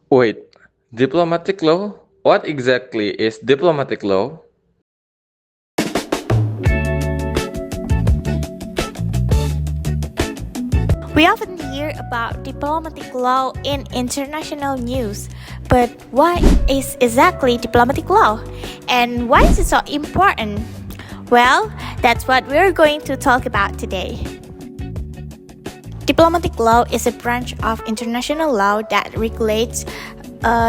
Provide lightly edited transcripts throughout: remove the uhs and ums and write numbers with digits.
Wait, diplomatic law? What exactly is diplomatic law? We often hear about diplomatic law in international news, but what is exactly diplomatic law? And why is it so important? Well, that's what we're going to talk about today. Diplomatic law is a branch of international law that regulates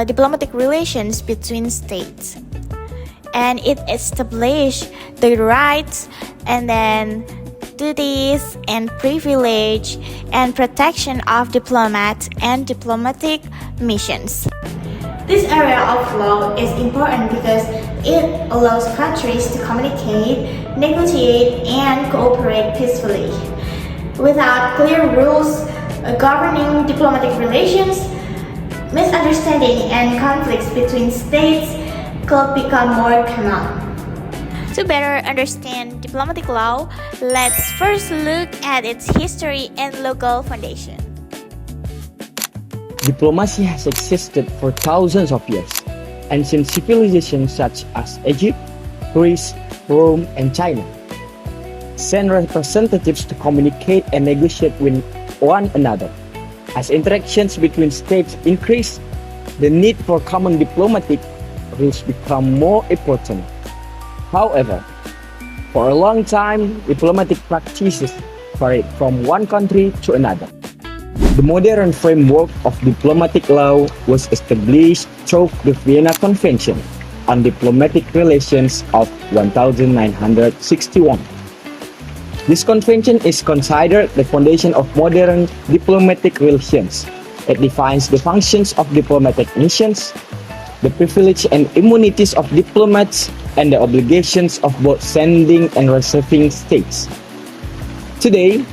diplomatic relations between states. And it establishes the rights and then duties and privilege and protection of diplomats and diplomatic missions. This area of law is important because it allows countries to communicate, negotiate, and cooperate peacefully. Without clear rules governing diplomatic relations, misunderstanding and conflicts between states could become more common. To better understand diplomatic law, let's first look at its history and legal foundation. Diplomacy has existed for thousands of years. Ancient civilizations such as Egypt, Greece, Rome, and China sent representatives to communicate and negotiate with one another. As interactions between states increase, the need for common diplomatic rules become more important. However, for a long time, diplomatic practices varied from one country to another. The modern framework of diplomatic law was established through the Vienna Convention on Diplomatic Relations of 1961. This convention is considered the foundation of modern diplomatic relations. It defines the functions of diplomatic missions, the privileges and immunities of diplomats, and the obligations of both sending and receiving states. Today,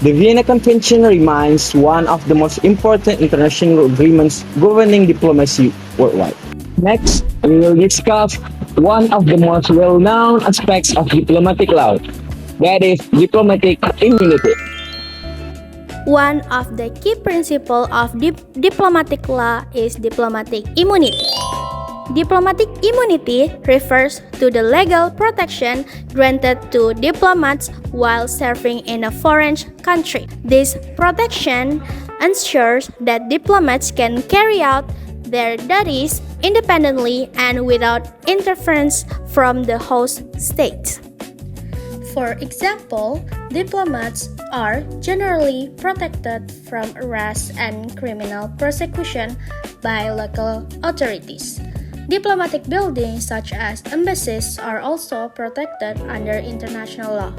the Vienna Convention remains one of the most important international agreements governing diplomacy worldwide. Next, we will discuss one of the most well-known aspects of diplomatic law, that is diplomatic immunity. One of the key principles of diplomatic law is diplomatic immunity. Diplomatic immunity refers to the legal protection granted to diplomats while serving in a foreign country. This protection ensures that diplomats can carry out their duties independently and without interference from the host state. For example, diplomats are generally protected from arrest and criminal prosecution by local authorities. Diplomatic buildings such as embassies are also protected under international law.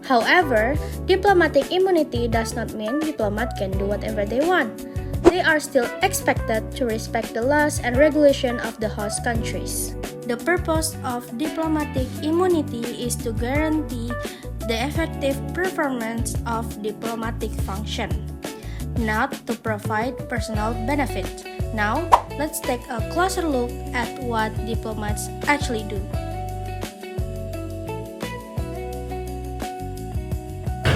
However, diplomatic immunity does not mean diplomats can do whatever they want. They are still expected to respect the laws and regulation of the host countries. The purpose of diplomatic immunity is to guarantee the effective performance of diplomatic function, not to provide personal benefit. Now, let's take a closer look at what diplomats actually do.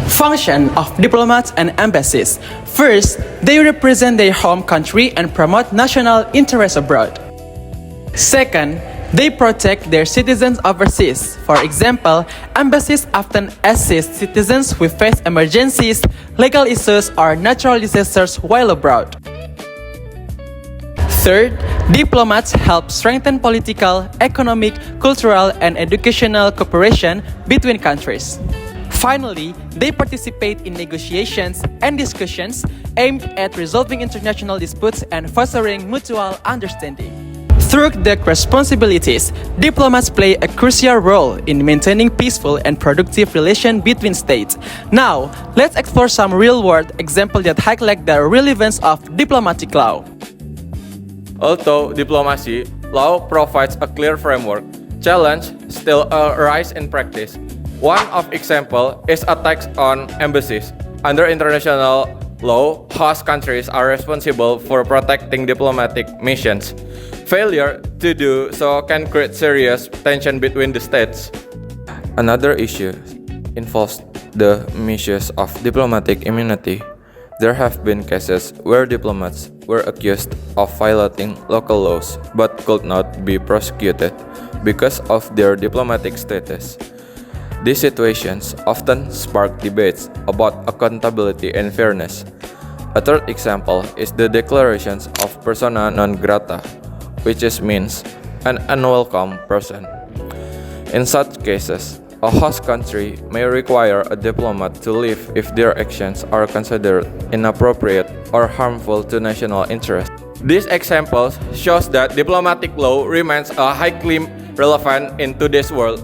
Function of diplomats and embassies. First, they represent their home country and promote national interests abroad. Second, they protect their citizens overseas. For example, embassies often assist citizens who face emergencies, legal issues, or natural disasters while abroad. Third, diplomats help strengthen political, economic, cultural, and educational cooperation between countries. Finally, they participate in negotiations and discussions aimed at resolving international disputes and fostering mutual understanding. Through their responsibilities, diplomats play a crucial role in maintaining peaceful and productive relations between states. Now, let's explore some real-world examples that highlight the relevance of diplomatic law. Although diplomacy law provides a clear framework, challenges still arise in practice. One of example is attacks on embassies. Under international law, host countries are responsible for protecting diplomatic missions. Failure to do so can create serious tension between the states. Another issue involves the misuse of diplomatic immunity. There have been cases where diplomats were accused of violating local laws but could not be prosecuted because of their diplomatic status. These situations often spark debates about accountability and fairness. A third example is the declarations of persona non grata, which means an unwelcome person. In such cases, a host country may require a diplomat to leave if their actions are considered inappropriate or harmful to national interests. These examples shows that diplomatic law remains a highly relevant in today's world.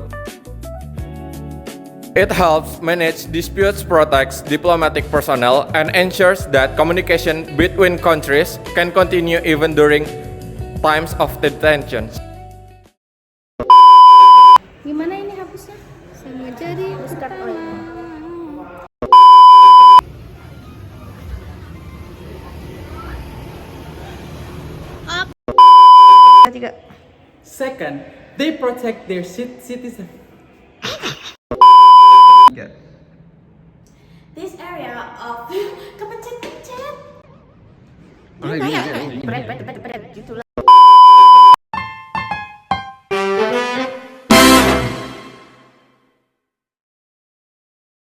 It helps manage disputes, protects diplomatic personnel, and ensures that communication between countries can continue even during times of tensions. Gimana ini hapusnya? Sama jadi pertama. Second, they protect their citizens. This area of kepencet-pencet. Gitu